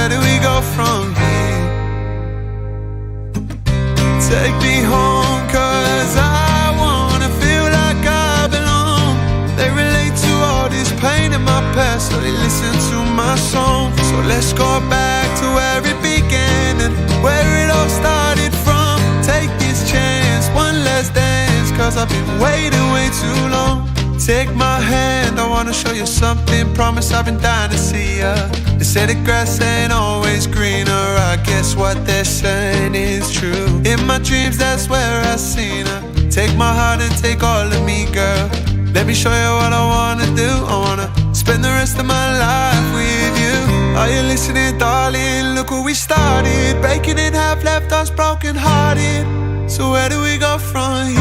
where do we go from here? Take me home, cause I wanna feel like I belong. They relate to all this pain in my past, so they listen to my song. So let's go back to where it began and where it all started from. Take this chance, one last dance, cause I've been waiting way too long. Take my hand, I wanna show you something. Promise I've been dying to see ya. They say the grass ain't always greener. I guess what they're saying is true. In my dreams, that's where I seen her. Take my heart and take all of me, girl. Let me show you what I wanna do. I wanna spend the rest of my life with you. Are you listening, darling? Look where we started. Breaking in half, left us broken hearted. So where do we go from here?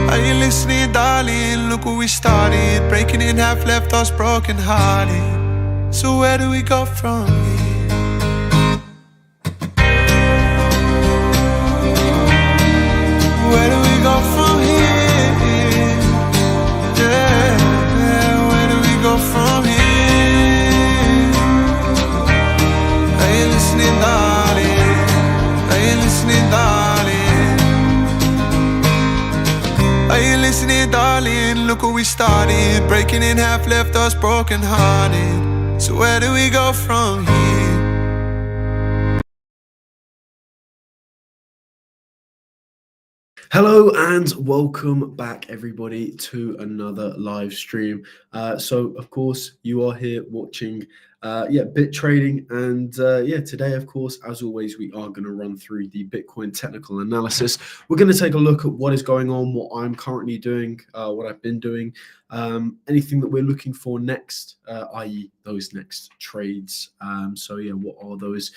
Are you listening, darling? Look where we started. Breaking in half, left us broken hearted. So where do we go from here? Where do we go from here? Yeah, where do we go from here? Are you listening, darling? Are you listening, darling? Are you listening, darling? Look where we started. Breaking in half, left us broken hearted. So where do we go from here? Hello and welcome back, everybody, to another live stream. So, of course, you are here watching bit trading, and today, of course, as always, we are going to run through the Bitcoin technical analysis. We're going to take a look at what is going on, what I'm currently doing, what I've been doing, anything that we're looking for next, i.e. those next trades. What are those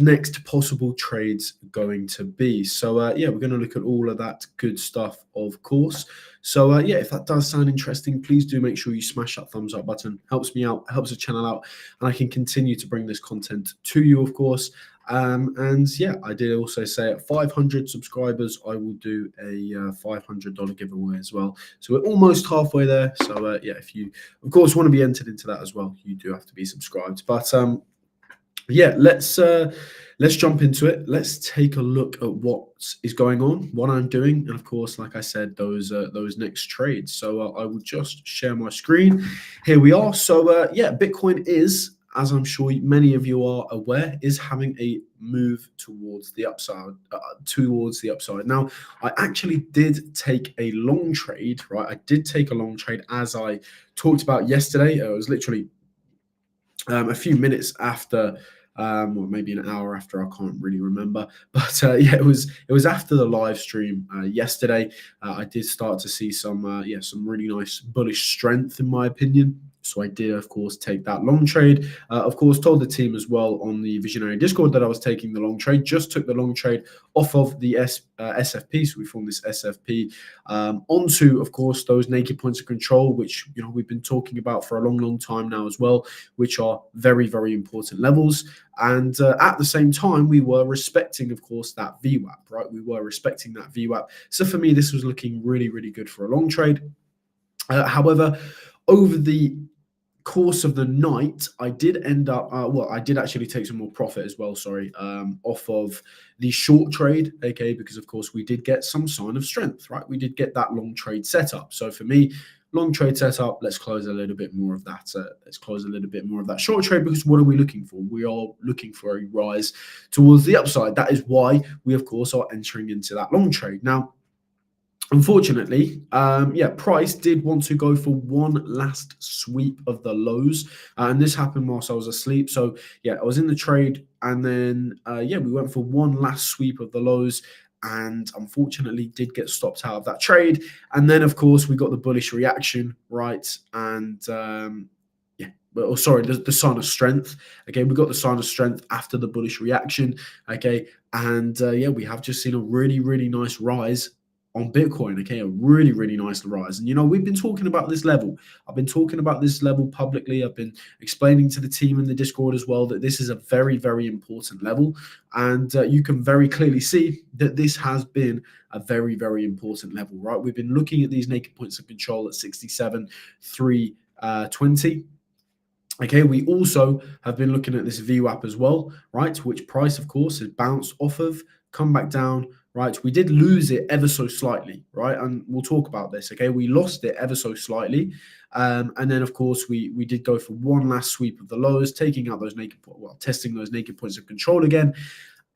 next possible trades going to be? So we're going to look at all of that good stuff, of course. So if that does sound interesting, please do make sure you smash that thumbs up button. Helps me out, helps the channel out, and I can continue to bring this content to you, of course. I did also say at 500 subscribers, I will do a $500 giveaway as well. So we're almost halfway there. So if you, of course, want to be entered into that as well, you do have to be subscribed. But let's jump into it. Let's take a look at what is going on, what I'm doing, and of course, like I said, those next trades. So I will just share my screen. Here we are. So Bitcoin is, as I'm sure many of you are aware, is having a move towards the upside. Now, I actually did take a long trade, right? I did take a long trade, as I talked about yesterday. It was literally a few minutes after, or maybe an hour after, I can't really remember. But it was after the live stream yesterday. I did start to see some really nice bullish strength, in my opinion. So I did, of course, take that long trade. Of course, told the team as well on the Visionary Discord that I was taking the long trade. Just took the long trade off of the SFP. So we formed this SFP onto, of course, those naked points of control, which we've been talking about for a long time now as well, which are very, very important levels. And at the same time, we were respecting, of course, that VWAP, right? We were respecting that VWAP. So for me, this was looking really, really good for a long trade. However, over the course of the night, I did end up, I did actually take some more profit as well, off of the short trade, okay, because of course we did get some sign of strength, right? We did get that long trade setup. So for me, long trade setup, let's close a little bit more of that. Let's close a little bit more of that short trade, because what are we looking for? We are looking for a rise towards the upside. That is why we, of course, are entering into that long trade. Now, unfortunately, price did want to go for one last sweep of the lows, and this happened whilst I was asleep. So I was in the trade, and then we went for one last sweep of the lows, and unfortunately did get stopped out of that trade. And then, of course, we got the bullish reaction, right? And the sign of strength. Okay, we got the sign of strength after the bullish reaction. Okay, and we have just seen a really, really nice rise on Bitcoin. Okay, a really, really nice rise. And we've been talking about this level. I've been talking about this level publicly. I've been explaining to the team in the Discord as well that this is a very, very important level. And you can very clearly see that this has been a very, very important level, right? We've been looking at these naked points of control at 67,320. Okay, we also have been looking at this VWAP as well, right? Which price, of course, has bounced off of, come back down, right? We did lose it ever so slightly, right? And we'll talk about this. Okay, we lost it ever so slightly, and then of course we did go for one last sweep of the lows, taking out those testing those naked points of control again.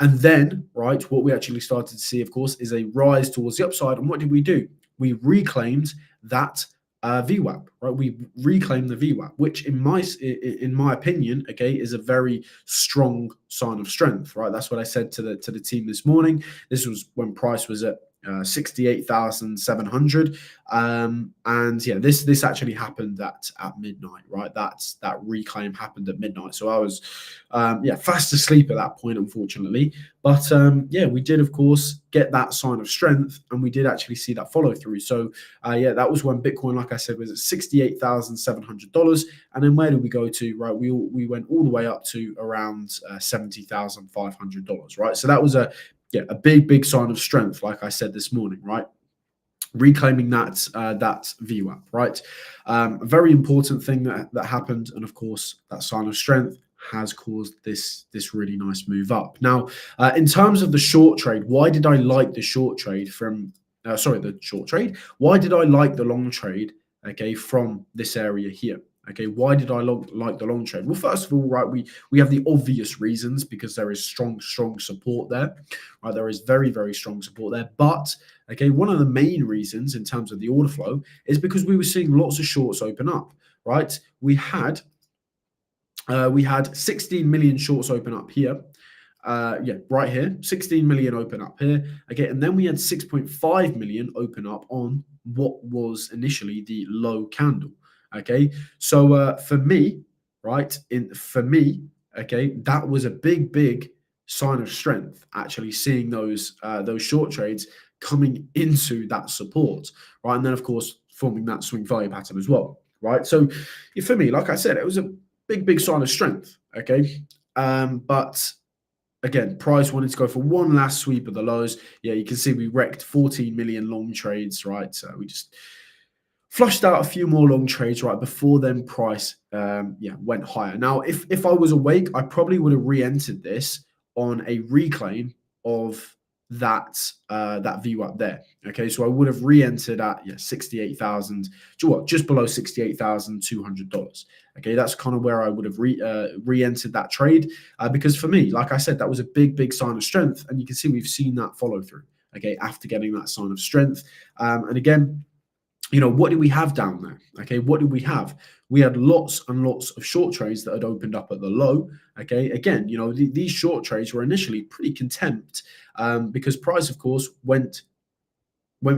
And then, right, what we actually started to see, of course, is a rise towards the upside. And what did we do? We reclaimed that VWAP, right? We reclaimed the VWAP, which in my opinion, okay, is a very strong sign of strength, right? That's what I said to the team this morning. This was when price was at 68,700, and yeah, this actually happened at midnight, right? That reclaim happened at midnight, so I was fast asleep at that point, unfortunately. But yeah, we did of course get that sign of strength, and we did actually see that follow through. So yeah, that was when Bitcoin, like I said, was at $68,700, and then where did we go to? Right, we went all the way up to around $70,500, right? So that was a big sign of strength, like I said this morning, right? Reclaiming that VWAP, right? A very important thing that happened, and of course, that sign of strength has caused this really nice move up. Now, in terms of the short trade, why did I like the short trade from? The short trade. Why did I like the long trade? Okay, from this area here. Okay, why did I like the long trade? Well, first of all, right, we have the obvious reasons, because there is strong support there. Right, there is very strong support there. But okay, one of the main reasons in terms of the order flow is because we were seeing lots of shorts open up. Right, we had 16 million shorts open up here. Right here, 16 million open up here. Okay, and then we had 6.5 million open up on what was initially the low candle. Okay, so for me, right, okay, that was a big sign of strength, actually seeing those short trades coming into that support, right, and then of course forming that swing value pattern as well, right? So for me, like I said, it was a big sign of strength. Okay, but again, price wanted to go for one last sweep of the lows. Yeah, you can see we wrecked 14 million long trades, right? So we just flushed out a few more long trades right before then price went higher. Now, if I was awake, I probably would have re-entered this on a reclaim of that VWAP there. Okay, so I would have re-entered at 68,000, just below $68,200. Okay, that's kind of where I would have re-entered that trade, because for me, like I said, that was a big sign of strength, and you can see we've seen that follow through. Okay, after getting that sign of strength, and again, what did we have down there? Okay, what did we have? We had lots and lots of short trades that had opened up at the low. Okay, again, these short trades were initially pretty content, because price, of course, went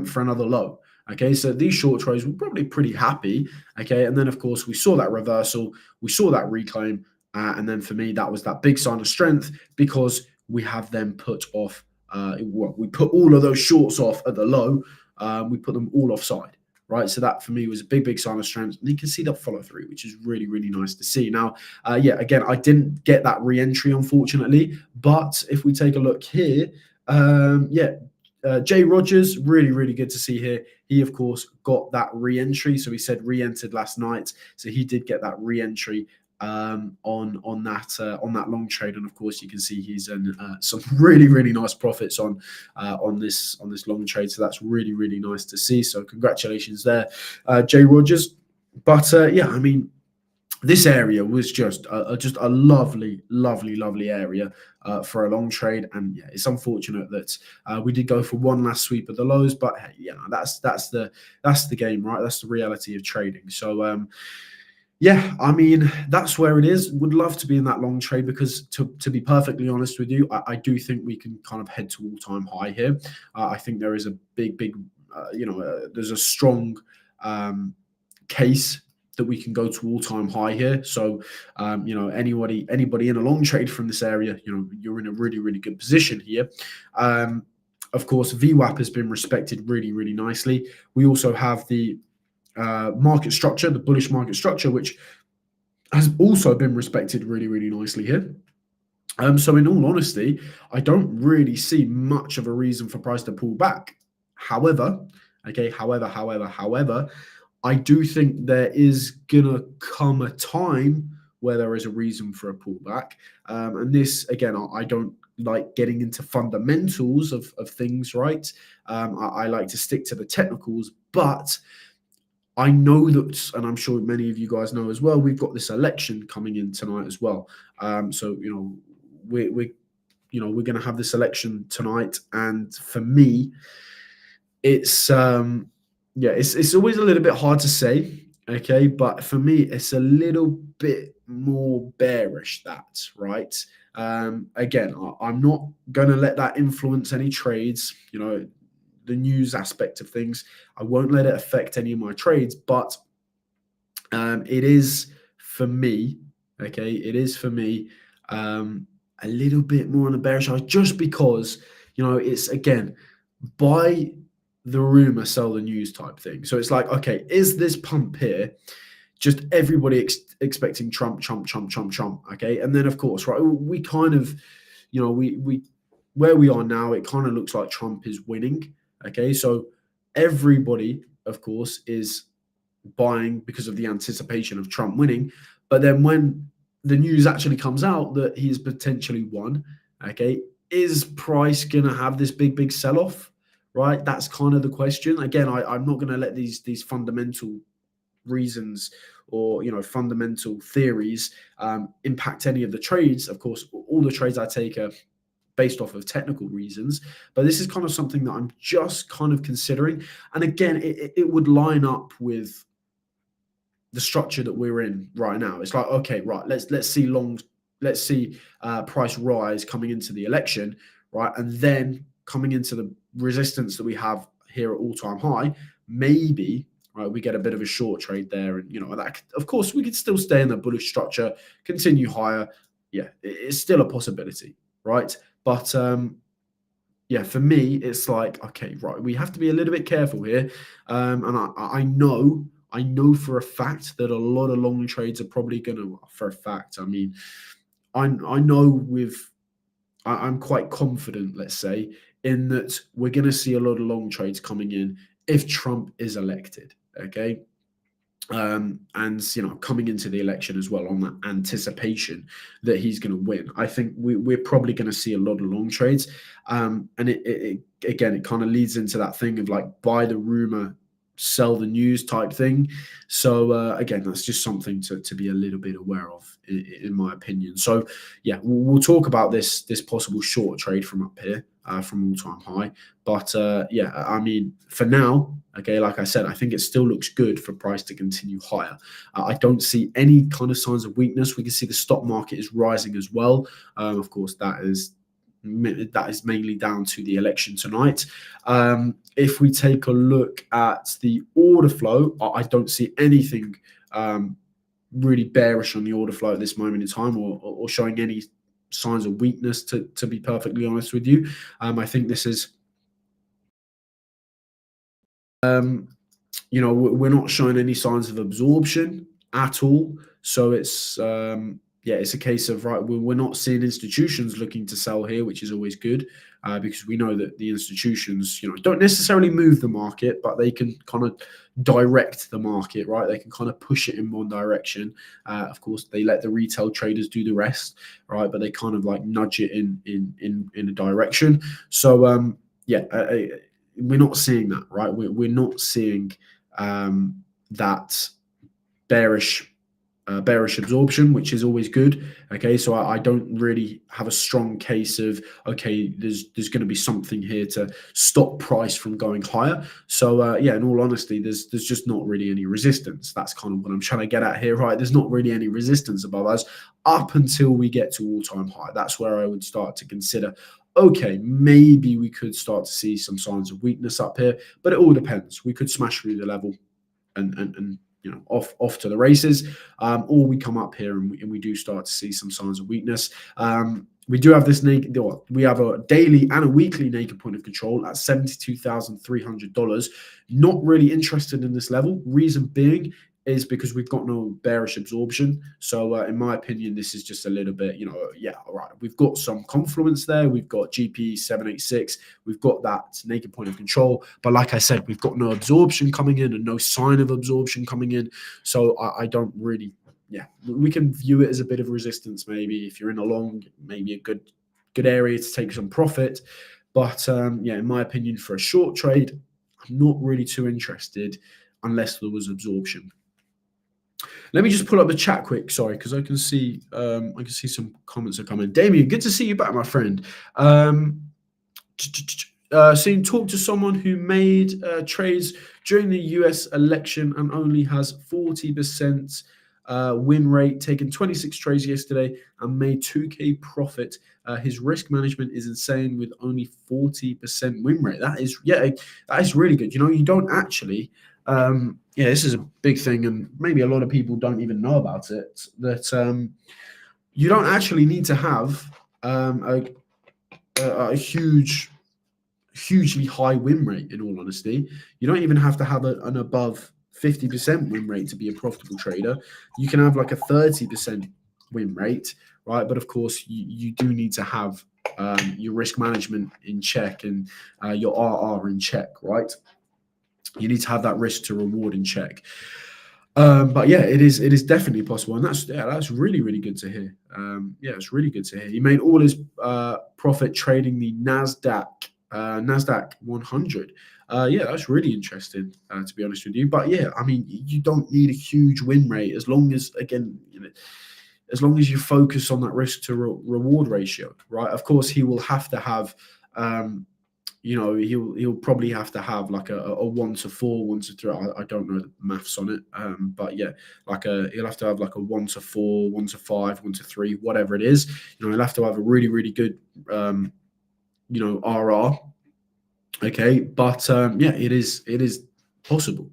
for another low. Okay, so these short trades were probably pretty happy. Okay, and then of course we saw that reversal, we saw that reclaim, and then for me that was that big sign of strength, because we have then put off. We put all of those shorts off at the low. We put them all offside. Right, so that for me was a big sign of strength, and you can see that follow through, which is really nice to see. Now, again, I didn't get that re-entry, unfortunately, but if we take a look here, Jay Rogers, really good to see here. He of course got that re-entry, so he said re-entered last night, so he did get that re-entry on that long trade, and of course you can see he's in some really nice profits on this long trade, so that's really nice to see. So congratulations there, Jay Rogers. But I mean, this area was just a lovely area for a long trade, and yeah, it's unfortunate that we did go for one last sweep of the lows, but hey, that's the game, right? That's the reality of trading. So I mean, that's where it is. Would love to be in that long trade, because to be perfectly honest with you, I do think we can kind of head to all-time high here. I think there is a big there's a strong case that we can go to all-time high here. So, anybody in a long trade from this area, you're in a really good position here. Of course, VWAP has been respected really nicely. We also have the market structure, the bullish market structure, which has also been respected really nicely here. So in all honesty, I don't really see much of a reason for price to pull back. However, I do think there is gonna come a time where there is a reason for a pullback. And this, again, I don't like getting into fundamentals of things, right? I like to stick to the technicals, but I know that, and I'm sure many of you guys know as well, we've got this election coming in tonight as well. So, we're going to have this election tonight. And for me, it's always a little bit hard to say, okay? But for me, it's a little bit more bearish, right? Again, I'm not going to let that influence any trades, the news aspect of things. I won't let it affect any of my trades, but it is for me, okay? It is for me a little bit more on the bearish side, just because, it's, again, buy the rumor, sell the news type thing. So it's like, okay, is this pump here just everybody expecting Trump, okay? And then, of course, right, we kind of, we where we are now, it kind of looks like Trump is winning, okay? So everybody, of course, is buying because of the anticipation of Trump winning. But then when the news actually comes out that he's potentially won, okay, is price going to have this big sell-off, right? That's kind of the question. Again, I'm not going to let these fundamental reasons or fundamental theories impact any of the trades. Of course, all the trades I take are based off of technical reasons, but this is kind of something that I'm just kind of considering. And again, it would line up with the structure that we're in right now. It's like, okay, right, let's see price rise coming into the election, right? And then coming into the resistance that we have here at all-time high, maybe, right, we get a bit of a short trade there. And, that, of course, we could still stay in the bullish structure, continue higher. Yeah, it's still a possibility, right? But, for me, it's like, okay, right, we have to be a little bit careful here. And I know for a fact that a lot of long trades are probably going to, for a fact, I mean, I know I'm quite confident, let's say, in that we're going to see a lot of long trades coming in if Trump is elected, okay? And, coming into the election as well on that anticipation that he's going to win. I think we're probably going to see a lot of long trades. And it kind of leads into that thing of like buy the rumor, sell the news type thing. So again, that's just something to be a little bit aware of, in my opinion. So yeah, we'll talk about this possible short trade from up here, from all-time high. But I mean, for now, okay, like I said, I think it still looks good for price to continue higher. I don't see any kind of signs of weakness. We can see the stock market is rising as well. Of course, that is mainly down to the election tonight. If we take a look at the order flow, I don't see anything really bearish on the order flow at this moment in time, or showing any signs of weakness, to be perfectly honest with you. I think this is, we're not showing any signs of absorption at all. So it's, it's a case of, right, we're not seeing institutions looking to sell here, which is always good, because we know that the institutions, don't necessarily move the market, but they can kind of direct the market, right? They can kind of push it in one direction. Of course, they let the retail traders do the rest, right? But they kind of like nudge it in a direction. So, we're not seeing that, right? We're not seeing that bearish absorption, which is always good. Okay, so I don't really have a strong case of, okay, there's going to be something here to stop price from going higher. So in all honesty, there's just not really any resistance. That's kind of what I'm trying to get at here, right? There's not really any resistance above us up until we get to all-time high. That's where I would start to consider, okay, maybe we could start to see some signs of weakness up here, but it all depends. We could smash through the level and off to the races, or we come up here and we do start to see some signs of weakness. We do have this we have a daily and a weekly naked point of control at $72,300. Not really interested in this level. Reason being is because we've got no bearish absorption. So in my opinion, this is just a little bit, all right, we've got some confluence there. We've got GP 786. We've got that naked point of control. But like I said, we've got no absorption coming in and no sign of absorption coming in. So I don't really yeah, we can view it as a bit of resistance. Maybe if you're in a long, maybe a good area to take some profit. But yeah, in my opinion, for a short trade, I'm not really too interested unless there was absorption. Let me just pull up the chat quick, sorry, because I can see some comments are coming. Damien, good to see you back, my friend. Seeing talk to someone who made trades during the US election and only has 40% win rate, taken 26 trades yesterday and made 2K profit. His risk management is insane with only 40% win rate. That is really good. You don't actually. This is a big thing, and maybe a lot of people don't even know about it. That you don't actually need to have a hugely high win rate. In all honesty, you don't even have to have an above 50% win rate to be a profitable trader. You can have like a 30% win rate, right? But of course, you do need to have your risk management in check and your RR in check, right? You need to have that risk to reward in check. But yeah, it is definitely possible, and that's really good to hear. It's really good to hear. He made all his profit trading the Nasdaq 100. That's really interesting, to be honest with you. But yeah, I mean, you don't need a huge win rate as long as, again, as long as you focus on that risk to reward ratio, right? Of course, he will have to have. He'll probably have to have like a 1-4, 1-3. I don't know the maths on it, but yeah, he'll have to have like a 1-4, 1-5, 1-3, whatever it is. He'll have to have a really good, RR. Okay, but it is possible.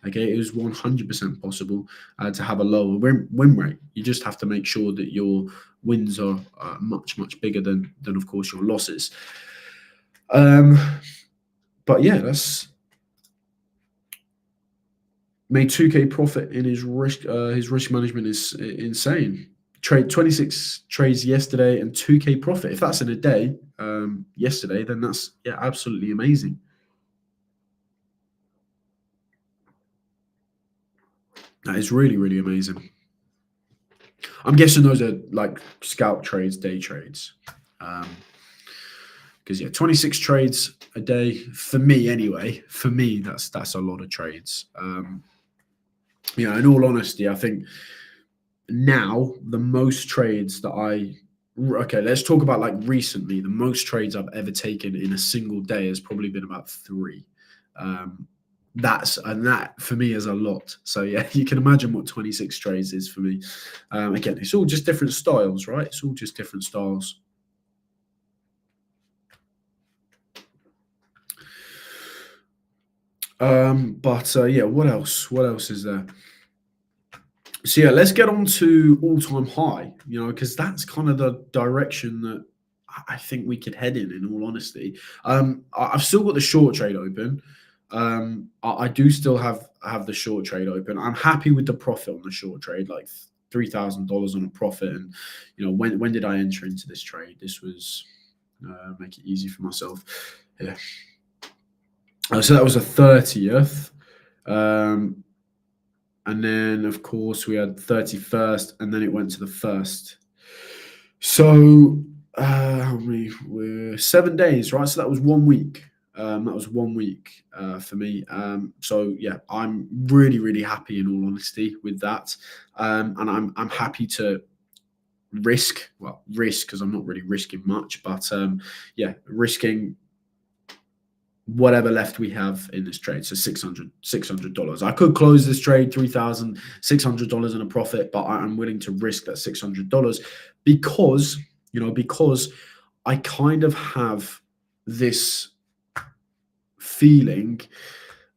Okay, it is 100% possible to have a lower win rate. You just have to make sure that your wins are much bigger than of course your losses. But yeah, that's made 2K profit in his risk management is insane. Trade 26 trades yesterday and 2K profit. If that's in a day, yesterday, then that's absolutely amazing. That is really amazing. I'm guessing those are like scalp trades, day trades. Because 26 trades a day for me anyway. For me, that's a lot of trades. In all honesty, I think now the most trades that let's talk about like recently. The most trades I've ever taken in a single day has probably been about 3. That for me is a lot. So yeah, you can imagine what 26 trades is for me. Again, it's all just different styles, right? It's all just different styles. What else? What else is there? So yeah, let's get on to all-time high, because that's kind of the direction that I think we could head in all honesty. I've still got the short trade open. I do still have the short trade open. I'm happy with the profit on the short trade, like $3,000 on a profit. And when did I enter into this trade? This was make it easy for myself. Yeah. So that was a 30th. And then, of course, we had 31st, and then it went to the 1st. So we're 7 days, right? So that was 1 week. That was 1 week for me. So yeah, I'm really happy, in all honesty, with that. And I'm happy to risk because I'm not really risking much, but risking whatever left we have in this trade. So $600. I could close this trade $3,600 in a profit, but I'm willing to risk that $600 because I kind of have this feeling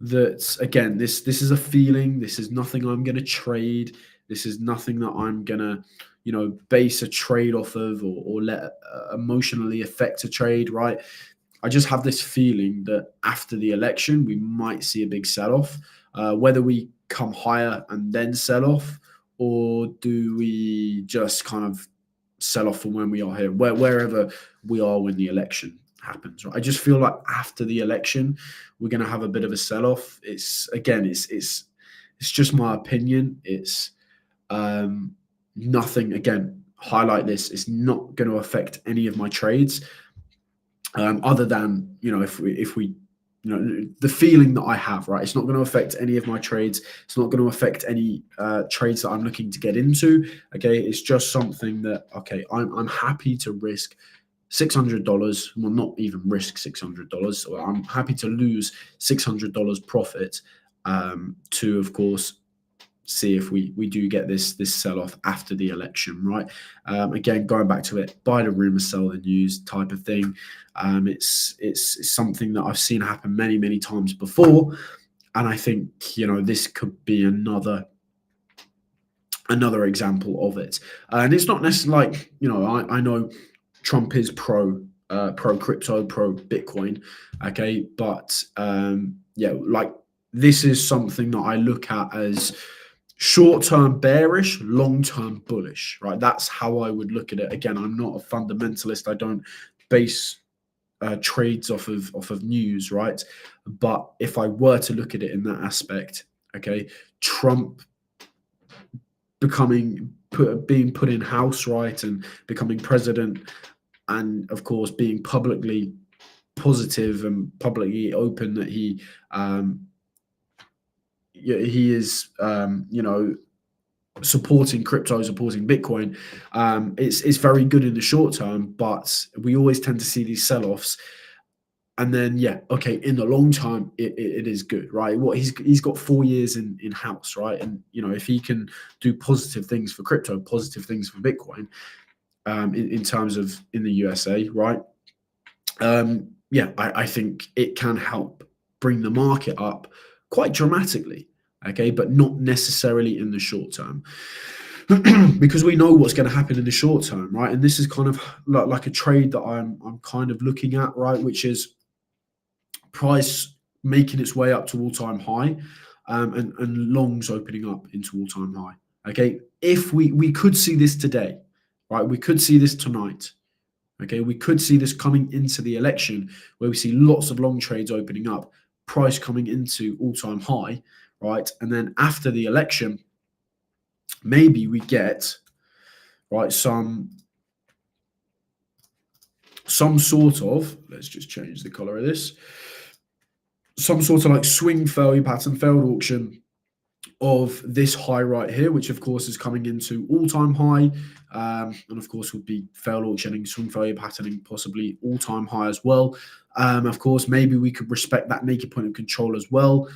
that, again, this is a feeling. This is nothing I'm going to trade. This is nothing that I'm going to base a trade off of or let emotionally affect a trade, right? I just have this feeling that after the election, we might see a big sell-off. Whether we come higher and then sell off, or do we just kind of sell off from when we are here, wherever we are when the election happens. Right? I just feel like after the election, we're going to have a bit of a sell-off. It's just my opinion. Nothing, again, highlight this, it's not going to affect any of my trades, other than, if we the feeling that I have, right? It's not going to affect any of my trades. It's not going to affect any trades that I'm looking to get into. Okay, it's just something that, okay, I'm happy to risk $600. Well, not even risk $600. So I'm happy to lose $600 profit to, of course, see if we do get this sell-off after the election, right? Again, going back to it, buy the rumor, sell the news type of thing. It's something that I've seen happen many times before, and I think this could be another example of it. And it's not necessarily like, I know Trump is pro crypto, pro Bitcoin, okay, but yeah, like this is something that I look at as short-term bearish, long-term bullish, right? That's how I would look at it. Again, I'm not a fundamentalist. I don't base trades off of news, right? But if I were to look at it in that aspect, okay, Trump being put in house, right, and becoming president, and of course being publicly positive and publicly open that he is, supporting crypto, supporting Bitcoin. It's very good in the short term, but we always tend to see these sell-offs. And then, yeah, okay, in the long term, it is good, right? What he's got 4 years in house, right? And if he can do positive things for crypto, positive things for Bitcoin, in terms of in the USA, right? Yeah, I think it can help bring the market up quite dramatically, okay, but not necessarily in the short term. Because we know what's going to happen in the short term, right? And this is kind of like a trade that I'm kind of looking at, right? Which is price making its way up to all-time high, and longs opening up into all-time high. Okay, if we could see this today, right? We could see this tonight. Okay, we could see this coming into the election, where we see lots of long trades opening up, price coming into all-time high, right? And then after the election, maybe we get, right, some sort of, let's just change the color of this, some sort of like swing failure pattern, failed auction of this high right here, which of course is coming into all-time high, and of course would be failed auctioning, swing failure patterning, possibly all-time high as well. Of course, maybe we could respect that naked point of control as well.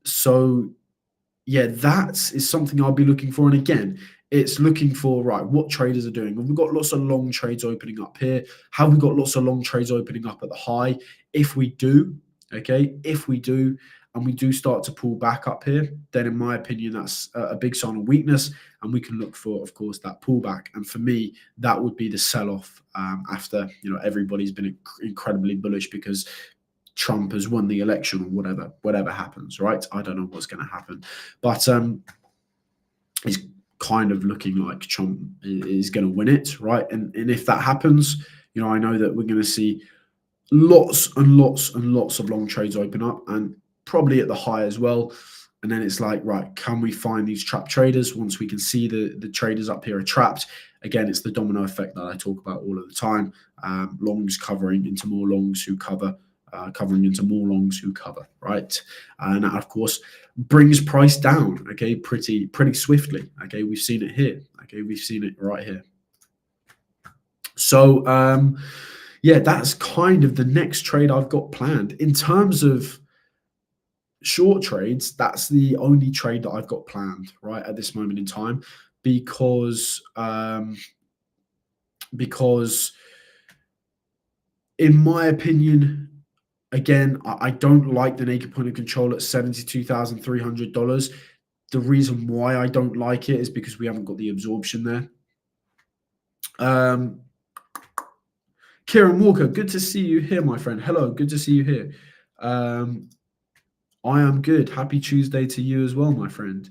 So yeah, that is something I'll be looking for. And again, it's looking for, right, what traders are doing. Have we got lots of long trades opening up here? Have we got lots of long trades opening up at the high? If we do, okay, if we do, and we do start to pull back up here, then in my opinion, that's a big sign of weakness, and we can look for, of course, that pullback. And for me, that would be the sell-off after everybody's been incredibly bullish because Trump has won the election, or whatever happens, right? I don't know what's going to happen, but it's kind of looking like Trump is going to win it, right? And if that happens, I know that we're going to see lots and lots and lots of long trades open up, and probably at the high as well. And then it's like, right, can we find these trapped traders? Once we can see the traders up here are trapped, again, it's the domino effect that I talk about all of the time. Longs covering into more longs who cover, covering into more longs who cover, right? And that, of course, brings price down, okay, pretty swiftly. Okay, we've seen it here. Okay, we've seen it right here. So, yeah, that's kind of the next trade I've got planned. In terms of short trades, that's the only trade that I've got planned right at this moment in time, because in my opinion, again, I don't like the naked point of control at $72,300. The reason why I don't like it is because we haven't got the absorption there. Kieran Walker, good to see you here, my friend. Hello, good to see you here. I am good. Happy Tuesday to you as well, my friend.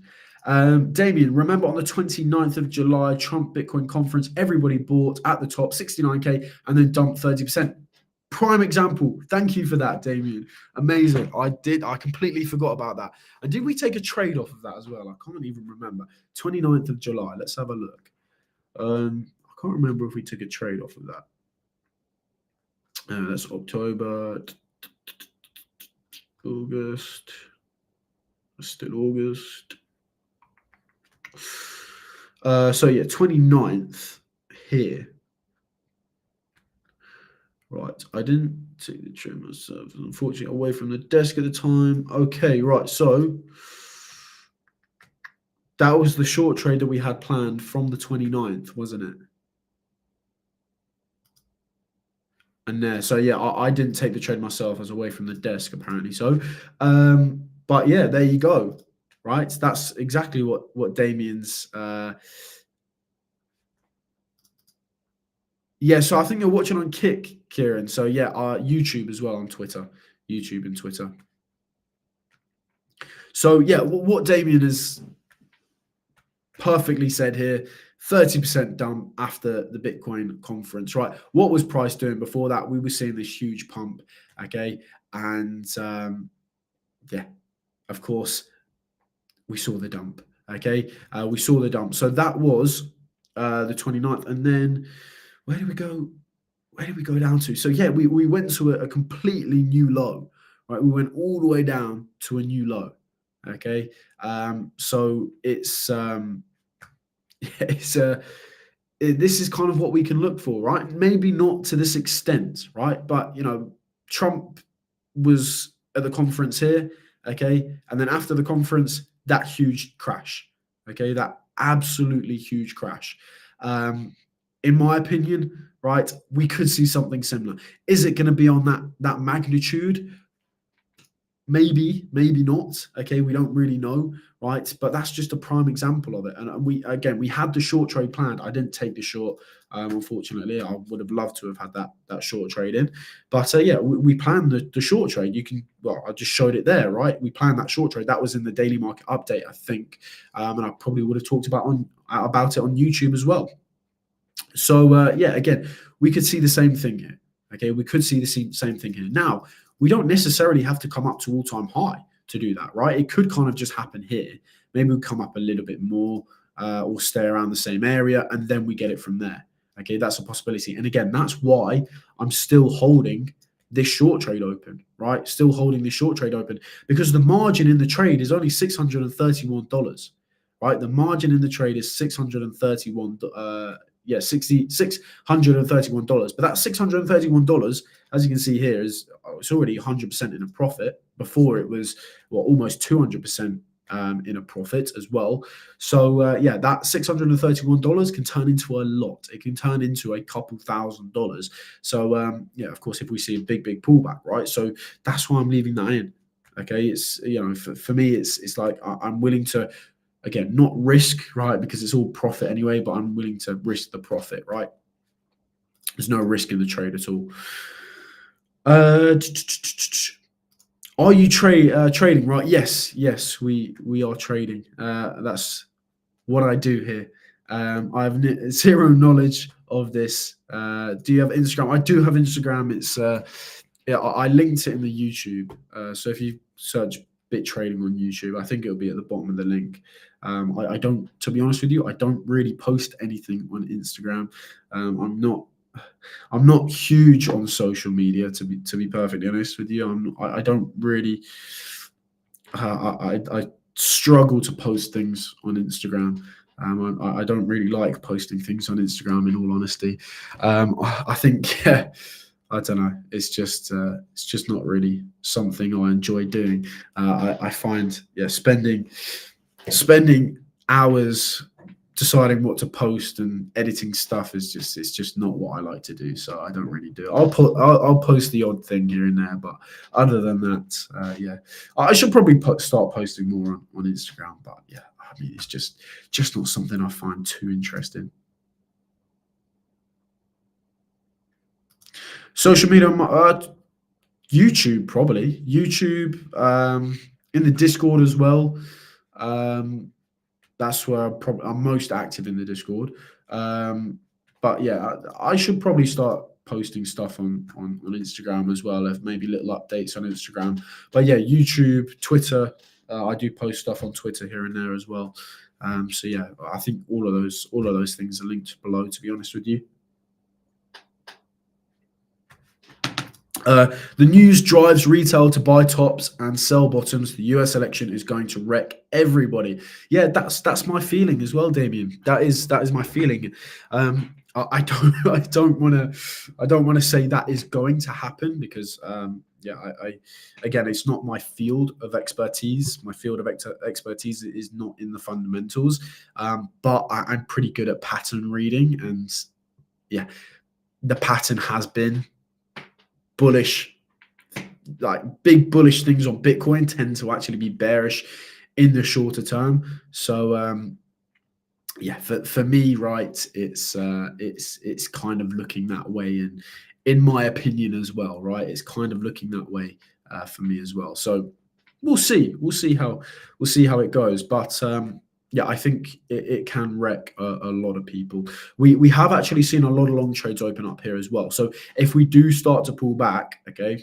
Damien, remember on the 29th of July, Trump Bitcoin conference, everybody bought at the top 69K and then dumped 30%. Prime example. Thank you for that, Damien. Amazing. I completely forgot about that. And did we take a trade off of that as well? I can't even remember. 29th of July. Let's have a look. I can't remember if we took a trade off of that. That's October, August. Still August. So yeah, 29th here. Right, I didn't take the trade myself. Unfortunately, away from the desk at the time. Okay, right, so that was the short trade that we had planned from the 29th, wasn't it? And there, so yeah, I didn't take the trade myself. I was away from the desk apparently. So, but yeah, there you go. Right, that's exactly what Damien's. Yeah, so I think you're watching on Kick, Kieran. So yeah, YouTube as well on Twitter, YouTube and Twitter. So yeah, what Damien has perfectly said here, 30% done after the Bitcoin conference, right? What was price doing before that? We were seeing this huge pump, okay? And yeah, of course, we saw the dump, okay? We saw the dump. So that was the 29th. And then where did we go? Where did we go down to? So yeah, we went to a completely new low, right? We went all the way down to a new low, okay? So it's this is kind of what we can look for, right? Maybe not to this extent, right? But you know, Trump was at the conference here, okay, and then after the conference, that huge crash, okay, that absolutely huge crash. In my opinion, right, we could see something similar. Is it going to be on that magnitude? Maybe, maybe not. Okay, we don't really know, right? But that's just a prime example of it. And we had the short trade planned. I didn't take the short, unfortunately. I would have loved to have had that short trade in. But yeah, we planned the short trade. I just showed it there, right? We planned that short trade. That was in the daily market update, I think, and I probably would have talked about it on YouTube as well. So yeah, again, we could see the same thing here. Okay, we could see the same thing here. Now, we don't necessarily have to come up to all-time high to do that, right? It could kind of just happen here. Maybe we come up a little bit more or stay around the same area, and then we get it from there. Okay, that's a possibility. And again, that's why I'm still holding this short trade open, right? Still holding this short trade open because the margin in the trade is only $631, right? The margin in the trade is $631. Yeah, $631. But that $631, as you can see here, it's already 100% in a profit. Before it was almost 200% in a profit as well. So yeah, that $631 can turn into a lot. It can turn into a couple $1,000s. So yeah, of course, if we see a big pullback, right? So that's why I'm leaving that in. Okay, it's for me, it's like I'm willing to. Again, not risk, right? Because it's all profit anyway, but I'm willing to risk the profit, right? There's no risk in the trade at all. Are you trading? Right? Yes, we are trading. That's what I do here. I have zero knowledge of this. Do you have Instagram? I do have Instagram. It's yeah, I linked it in the YouTube. So if you search Bit Trading on YouTube, I think it'll be at the bottom of the link. I don't, to be honest with you, I don't really post anything on Instagram. I'm not huge on social media, to be perfectly honest with you. I don't really. I struggle to post things on Instagram. I don't really like posting things on Instagram, in all honesty. I think, yeah, I don't know. It's just not really something I enjoy doing. I find, yeah, spending hours deciding what to post and editing stuff it's just not what I like to do. So I don't really do it. I'll post the odd thing here and there, but other than that, yeah, I should probably start posting more on Instagram. But yeah, I mean, it's just not something I find too interesting. Social media, YouTube, probably YouTube, in the Discord as well. That's where I'm most active in the Discord. But yeah, I should probably start posting stuff on Instagram as well, if maybe little updates on Instagram. But yeah, YouTube, Twitter. I do post stuff on Twitter here and there as well. So yeah, I think all of those things are linked below, to be honest with you. The news drives retail to buy tops and sell bottoms. The US election is going to wreck everybody. Yeah, that's my feeling as well, Damien. That is my feeling. I don't want to say that is going to happen because I again, it's not my field of expertise. My field of expertise is not in the fundamentals, but I'm pretty good at pattern reading, and yeah, the pattern has been bullish. Like big bullish things on Bitcoin tend to actually be bearish in the shorter term. So yeah, for me, right, it's kind of looking that way, and in my opinion as well, right, it's kind of looking that way for me as well. So we'll see how it goes, but yeah, I think it can wreck a lot of people. We have actually seen a lot of long trades open up here as well. So if we do start to pull back, okay,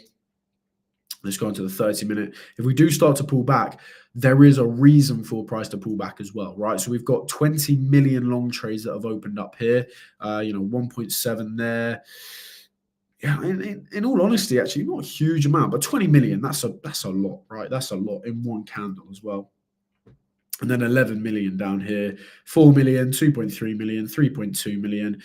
let's go on to the 30-minute. If we do start to pull back, there is a reason for price to pull back as well, right? So we've got 20 million long trades that have opened up here. 1.7 there. Yeah, in all honesty, actually, not a huge amount, but 20 million, that's a lot, right? That's a lot in one candle as well. And then 11 million down here, 4 million, 2.3 million, 3.2 million.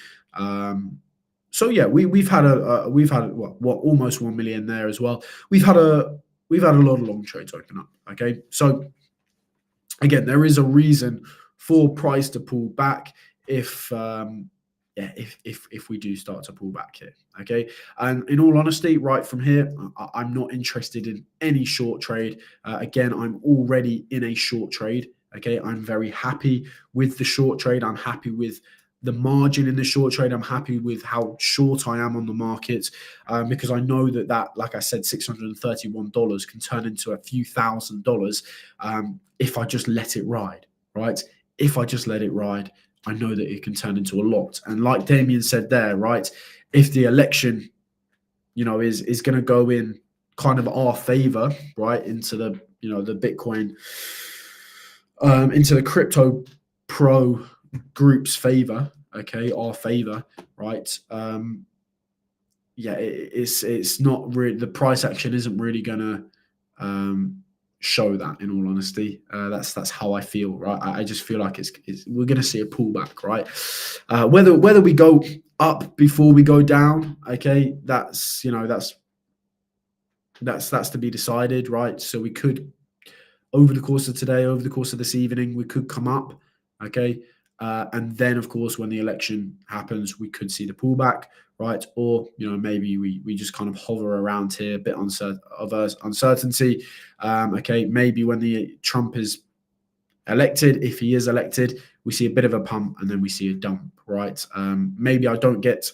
So yeah, we've had what almost 1 million there as well. We've had a lot of long trades open up. Okay, so again, there is a reason for price to pull back if we do start to pull back here. Okay, and in all honesty, right from here, I'm not interested in any short trade. Again, I'm already in a short trade. Okay, I'm very happy with the short trade. I'm happy with the margin in the short trade. I'm happy with how short I am on the market because I know that, like I said, $631 can turn into a few $1,000s if I just let it ride, right? If I just let it ride, I know that it can turn into a lot. And like Damien said there, right, if the election, is going to go in kind of our favor, right, into the, the Bitcoin, into the crypto pro group's favor, okay, our favor, right? Yeah, it's not really, the price action isn't really gonna show that, in all honesty. That's how I feel, right? I just feel like we're gonna see a pullback, right? Whether we go up before we go down, okay, that's to be decided, right? So we could, over the course of today, over the course of this evening, we could come up, okay? And then, of course, when the election happens, we could see the pullback, right? Or, maybe we just kind of hover around here, a bit of uncertainty. Okay, maybe when the Trump is elected, if he is elected, we see a bit of a pump and then we see a dump, right? Maybe I don't get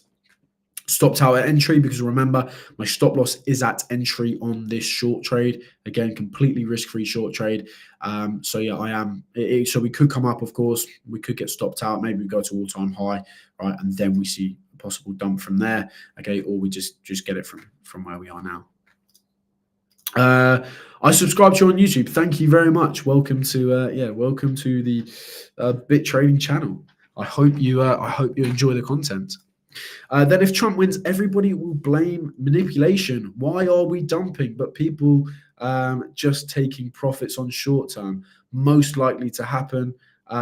stopped out at entry because remember, my stop loss is at entry on this short trade. Again, completely risk-free short trade. So yeah, I am. So we could come up, of course. We could get stopped out. Maybe we go to all-time high, right? And then we see a possible dump from there. Okay, or we just get it from where we are now. I subscribe to you on YouTube. Thank you very much. Welcome to the Bit Trading channel. I hope you enjoy the content. Then if Trump wins, everybody will blame manipulation. Why are we dumping? But people just taking profits on short term, most likely to happen.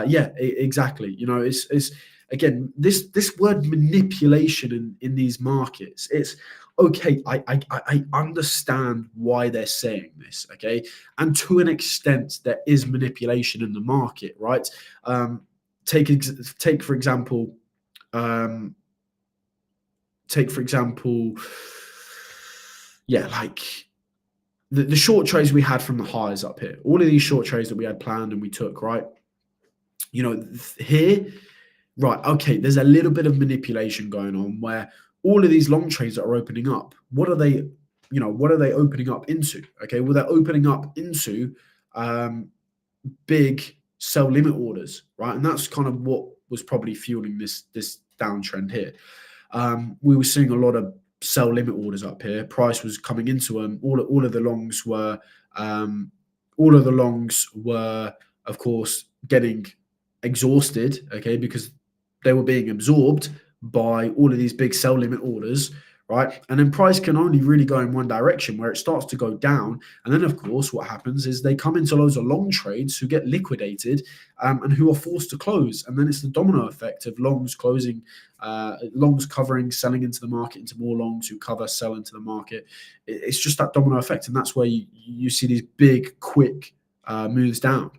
Yeah, exactly. It's again, this word manipulation in these markets, it's okay. I understand why they're saying this, okay? And to an extent, there is manipulation in the market, right? Take for example, yeah, like the short trades we had from the highs up here, all of these short trades that we had planned and we took, right? Here, right, okay, there's a little bit of manipulation going on where all of these long trades that are opening up, what are they opening up into? Okay, well, they're opening up into big sell limit orders, right? And that's kind of what was probably fueling this downtrend here. we were seeing a lot of sell limit orders up here. Price was coming into them. All of the longs were of course getting exhausted, okay, because they were being absorbed by all of these big sell limit orders, right? And then price can only really go in one direction, where it starts to go down. And then, of course, what happens is they come into loads of long trades who get liquidated and who are forced to close. And then it's the domino effect of longs closing, longs covering, selling into the market, into more longs who cover, sell into the market. It's just that domino effect. And that's where you see these big, quick moves down.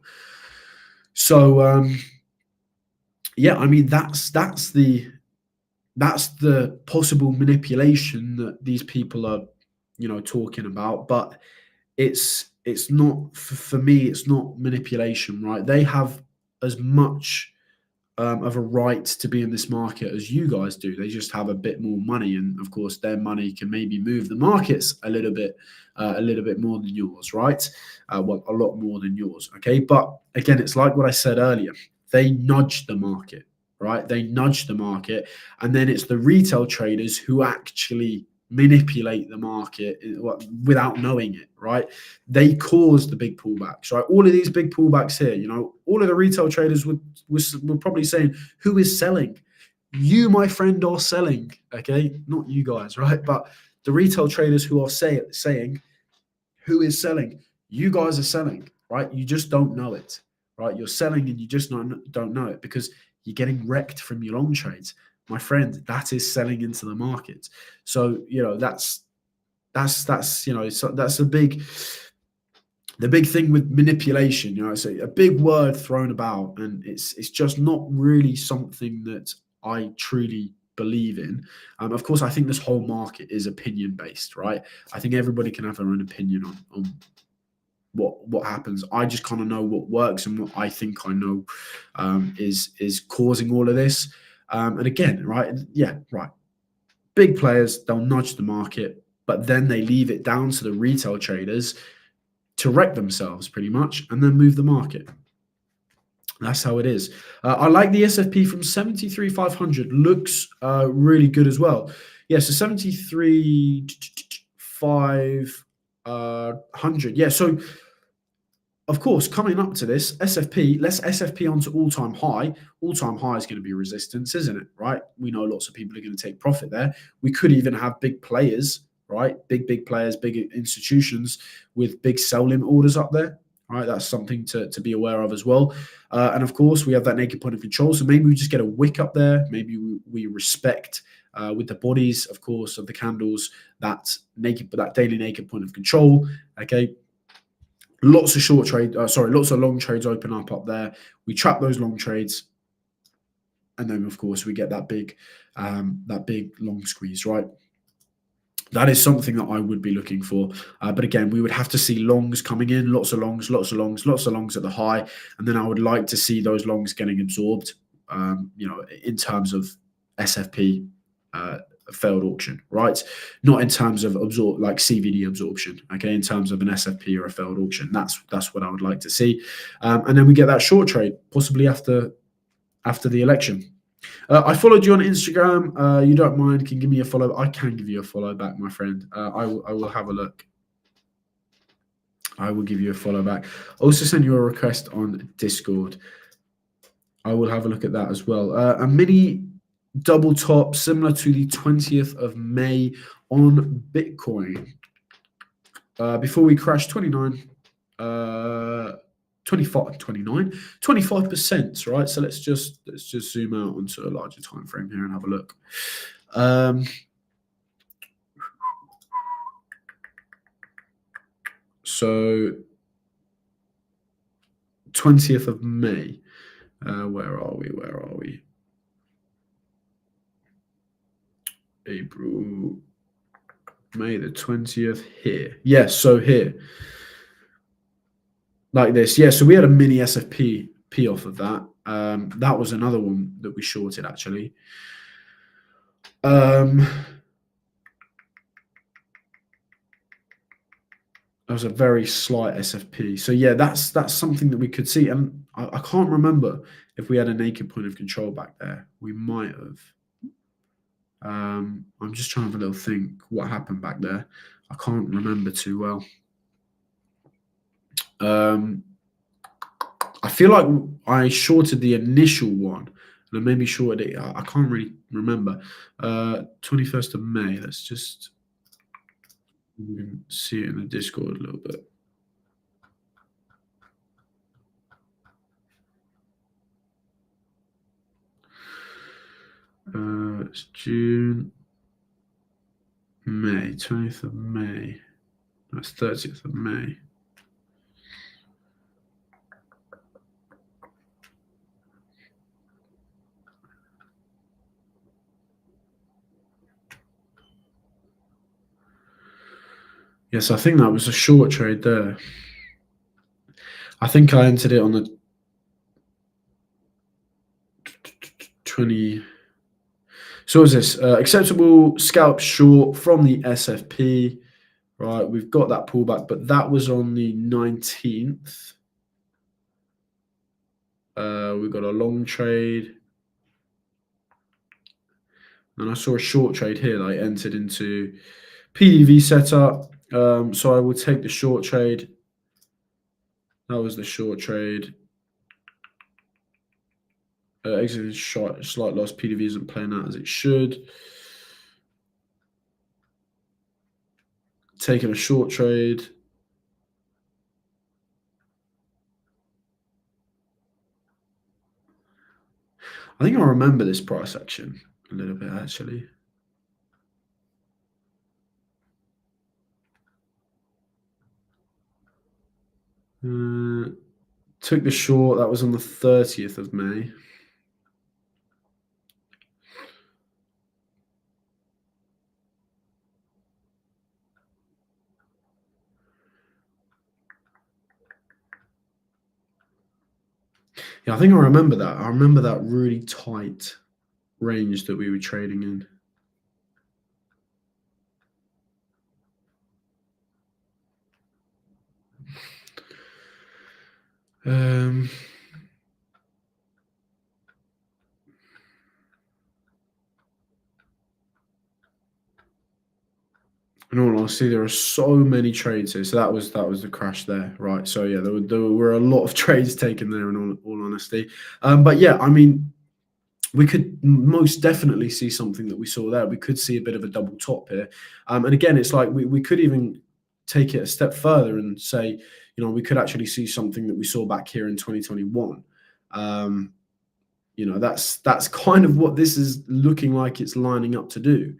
So, yeah, I mean, that's the possible manipulation that these people are, talking about. But it's not, for me, it's not manipulation, right? They have as much of a right to be in this market as you guys do. They just have a bit more money, and of course, their money can maybe move the markets a little bit more than yours, right? Well, a lot more than yours, okay? But again, it's like what I said earlier. They nudge the market, right? They nudge the market, and then it's the retail traders who actually manipulate the market without knowing it, right? They cause the big pullbacks, right? All of these big pullbacks here, all of the retail traders would probably saying, who is selling? You, my friend, are selling, okay? Not you guys, right? But the retail traders who are saying, who is selling? You guys are selling, right? You just don't know it, right? You're selling and you just don't know it because you're getting wrecked from your long trades. My friend, that is selling into the market. So, that's the big thing with manipulation. It's a big word thrown about, and it's just not really something that I truly believe in. Of course, I think this whole market is opinion based, right? I think everybody can have their own opinion on what happens. I just kind of know what works and what I think I know is causing all of this. And again, right? Yeah, right. Big players, they'll nudge the market, but then they leave it down to the retail traders to wreck themselves pretty much and then move the market. That's how it is. I like the SFP from 73,500. Looks really good as well. Yeah, so 73,500. Yeah, so of course, coming up to this, SFP, let's SFP onto all-time high. All-time high is going to be resistance, isn't it, right? We know lots of people are going to take profit there. We could even have big players, right? Big players, big institutions with big sell limit orders up there, right? That's something to be aware of as well. And of course, we have that naked point of control. So maybe we just get a wick up there. Maybe we respect with the bodies, of course, of the candles, that daily naked point of control, okay? Lots of lots of long trades open up there. We trap those long trades, and then of course we get that big long squeeze, right? That is something that I would be looking for. But again, we would have to see longs coming in, lots of longs at the high, and then I would like to see those longs getting absorbed. In terms of SFP. Failed auction, right? Not in terms of CVD absorption, okay? In terms of an SFP or a failed auction, that's what I would like to see. And then we get that short trade, possibly after the election. I followed you on Instagram. You don't mind? Can give me a follow? I can give you a follow back, my friend. I will have a look. I will give you a follow back. Also send you a request on Discord. I will have a look at that as well. A mini double top similar to the 20th of May on Bitcoin. Before we crash 25%, right? So let's just zoom out onto a larger time frame here and have a look. So 20th of May. Where are we? April, May the 20th here. Yes, so here. Like this. Yeah, so we had a mini SFP off of that. That was another one that we shorted actually. That was a very slight SFP. So yeah, that's something that we could see. And I can't remember if we had a naked point of control back there. We might have. I'm just trying to have a little think what happened back there. I can't remember too well. I feel like I shorted the initial one and I maybe shorted it. I can't really remember. 21st of May. Let's just you can see it in the Discord a little bit. It's June, May, 20th of May. That's 30th of May. Yes, I think that was a short trade there. I think I entered it on the 20. So what is this? Acceptable scalp short from the SFP. Right, we've got that pullback, but that was on the 19th. We've got a long trade. And I saw a short trade here that I entered into PDV setup. So I will take the short trade. That was the short trade. Exited short, slight loss. PDV isn't playing out as it should. Taking a short trade. I think I remember this price action a little bit actually. Took the short. That was on the 30th of May. Yeah, I think I remember that. I remember that really tight range that we were trading in. In all honesty, there are so many trades here. So that was the crash there, right? So yeah, there were a lot of trades taken there. In all honesty, but yeah, I mean, we could most definitely see something that we saw there. We could see a bit of a double top here, and again, it's like we could even take it a step further and say, you know, we could actually see something that we saw back here in 2021. You know, that's kind of what this is looking like it's lining up to do.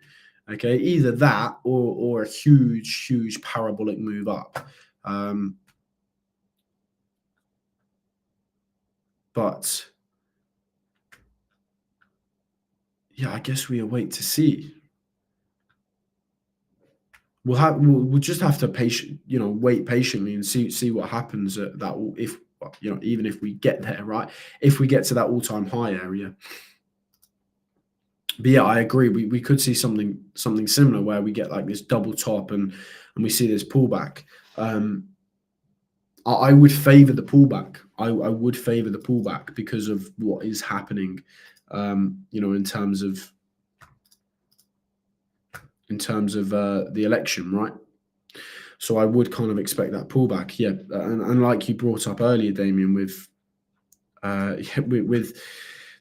Okay, either that or a huge parabolic move up. But yeah, I guess we await to see. We'll just have to wait patiently and see what happens at that, if you know, even if we get there, right? If we get to that all-time high area. But yeah, I agree. We could see something similar where we get like this double top and we see this pullback. I would favor the pullback. I would favor the pullback because of what is happening, you know, in terms of the election, right? So I would kind of expect that pullback, yeah. And like you brought up earlier, Damien, with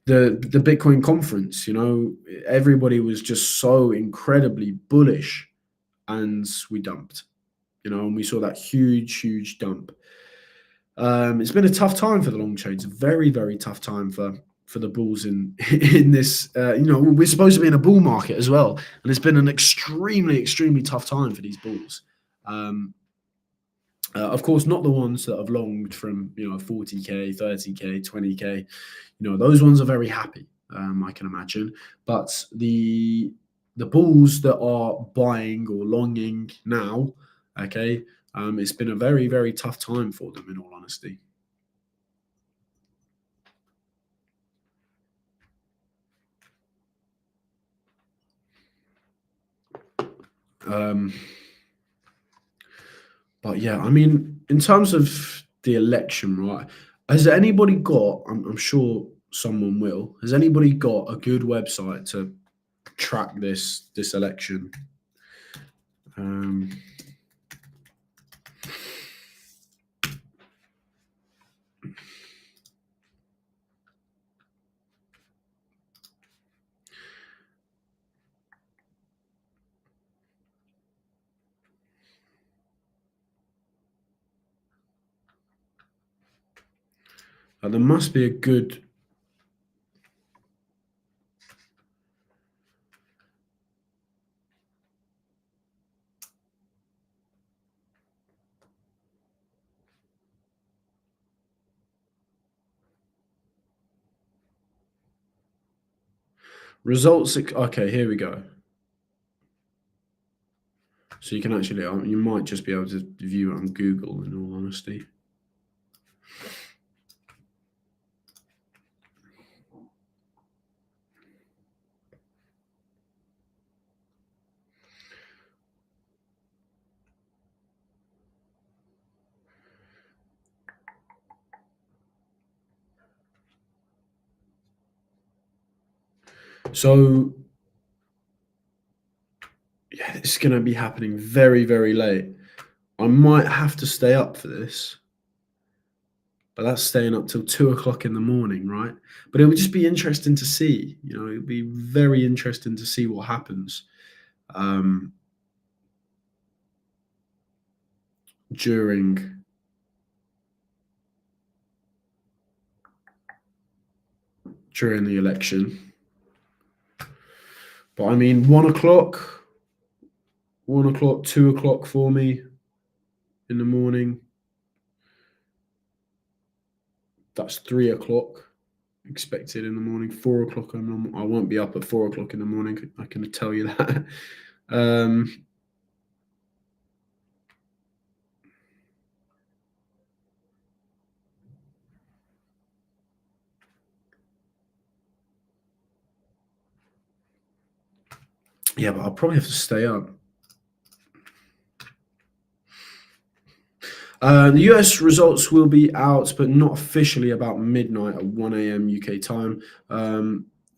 the Bitcoin conference, you know, everybody was just so incredibly bullish, and we dumped, you know, and we saw that huge dump. It's been a tough time for the long trades, a very tough time for the bulls in this. You know, we're supposed to be in a bull market as well, and it's been an extremely tough time for these bulls. Of course, not the ones that have longed from, you know, 40k, 30k, 20k. You know, those ones are very happy, I can imagine. But the bulls that are buying or longing now, okay, it's been a very tough time for them, in all honesty. But yeah, I mean, in terms of the election, right? Has anybody got? I'm sure someone will. Has anybody got a good website to track this election. There must be a good results. Okay, here we go. So you can actually, you might just be able to view it on Google, in all honesty. So yeah, it's going to be happening very, very late. I might have to stay up for this, but that's staying up till 2 o'clock in the morning, right? But it would just be interesting to see. You know, it'd be very interesting to see what happens during the election. But I mean, 1 o'clock, 2 o'clock for me in the morning. That's 3 o'clock expected in the morning. 4 o'clock, I won't be up at 4 o'clock in the morning. I can tell you that. Yeah, but I'll probably have to stay up. The US results will be out, but not officially, about midnight at 1 a.m. UK time.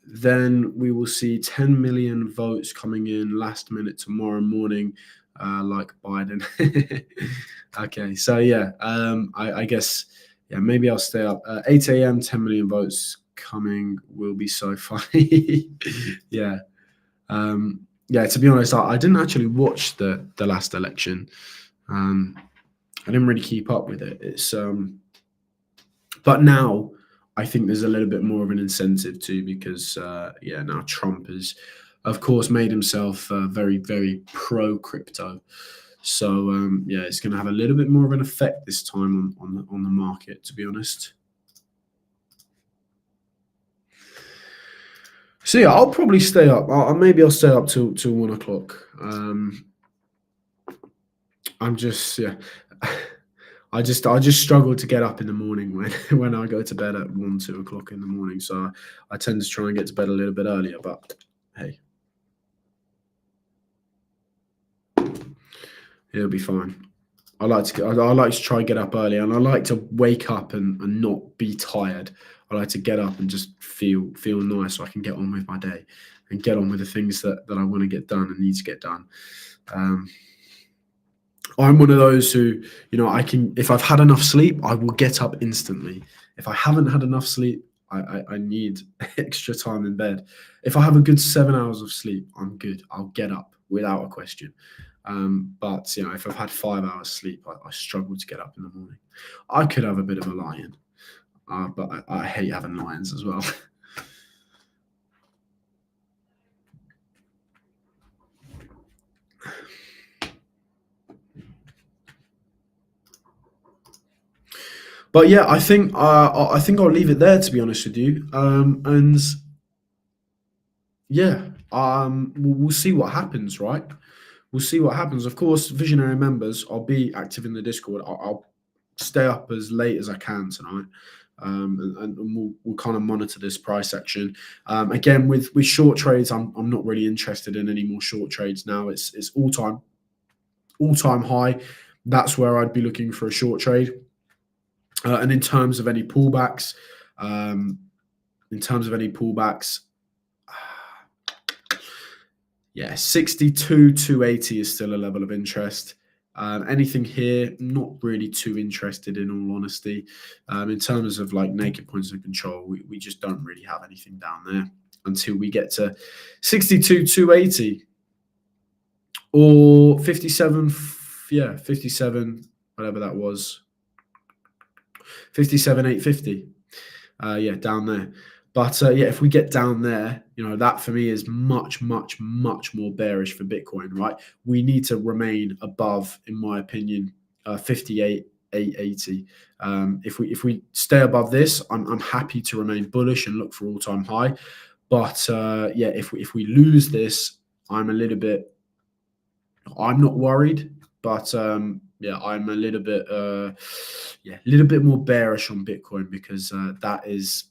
Then we will see 10 million votes coming in last minute tomorrow morning, like Biden. Okay, so yeah, I guess, yeah, maybe I'll stay up. 8 a.m., 10 million votes coming will be so funny. Yeah. Yeah, to be honest, I didn't actually watch the last election. I didn't really keep up with it. It's but now I think there's a little bit more of an incentive too, because yeah, now Trump has, of course, made himself very, very pro crypto. So yeah, it's going to have a little bit more of an effect this time on the market, to be honest. So yeah, I'll probably stay up. Maybe I'll stay up till 1 o'clock. I'm just, yeah. I just struggle to get up in the morning when I go to bed at 1, 2 o'clock in the morning. So I tend to try and get to bed a little bit earlier. But hey, it'll be fine. I like to try and get up early, and I like to wake up and not be tired. I like to get up and just feel nice, so I can get on with my day and get on with the things that I want to get done and need to get done. I'm one of those who, you know, if I've had enough sleep, I will get up instantly. If I haven't had enough sleep, I need extra time in bed. If I have a good 7 hours of sleep, I'm good. I'll get up without a question. But you know, if I've had 5 hours sleep, I struggle to get up in the morning. I could have a bit of a lion, but I hate having lions as well. But yeah, I think I'll leave it there, to be honest with you. And yeah, we'll see what happens, right? We'll see what happens. Of course, Visionary members, I'll be active in the Discord. I'll stay up as late as I can tonight, and we'll kind of monitor this price action. Again, with short trades, I'm not really interested in any more short trades now. It's all time high. That's where I'd be looking for a short trade. And in terms of any pullbacks, Yeah, 62,280 is still a level of interest. Anything here, not really too interested in all honesty. In terms of like naked points of control, we just don't really have anything down there until we get to 62,280 or 57. Yeah, 57, whatever that was. 57,850. Yeah, down there. But yeah, if we get down there, you know, that for me is much, much, much more bearish for Bitcoin, right? We need to remain above, in my opinion, 58,880. If we stay above this, I'm happy to remain bullish and look for all-time high. But yeah, if we lose this, I'm not worried, but yeah, I'm a little bit more bearish on Bitcoin because that is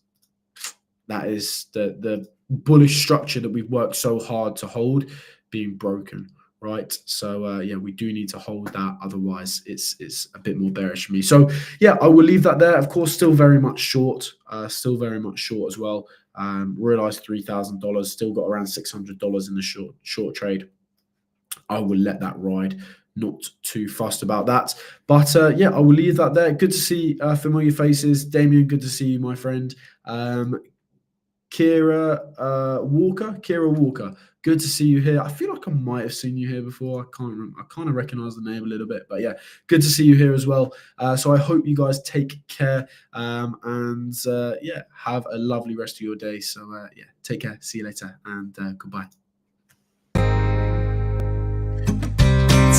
the bullish structure that we've worked so hard to hold being broken, right? So yeah, we do need to hold that, otherwise it's a bit more bearish for me. So yeah, I will leave that there. Of course, still very much short as well. Realized $3,000, still got around $600 in the short trade. I will let that ride. Not too fussed about that. But yeah, I will leave that there. Good to see familiar faces. Damien, good to see you, my friend. Kira Walker, good to see you here. I feel like I might have seen you here before. I can't remember. I kind of recognize the name a little bit, but yeah, good to see you here as well. So I hope you guys take care and yeah, have a lovely rest of your day. So yeah, take care. See you later and goodbye.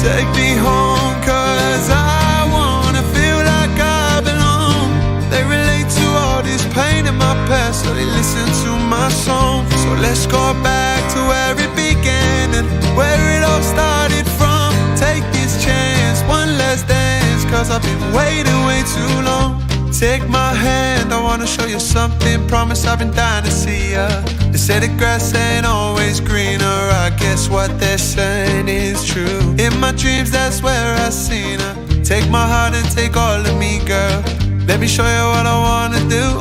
Take me home, cause I wanna feel like I belong. They relate to all this pain in my past, so they listen to my song. So let's go back to where it began and where it all started from. Take this chance, one last dance, cause I've been waiting way too long. Take my hand, I wanna show you something. Promise I've been dying to see ya. They say the grass ain't always greener. I guess what they're saying is true. In my dreams, that's where I seen her. Take my heart and take all of me, girl. Let me show you what I wanna do.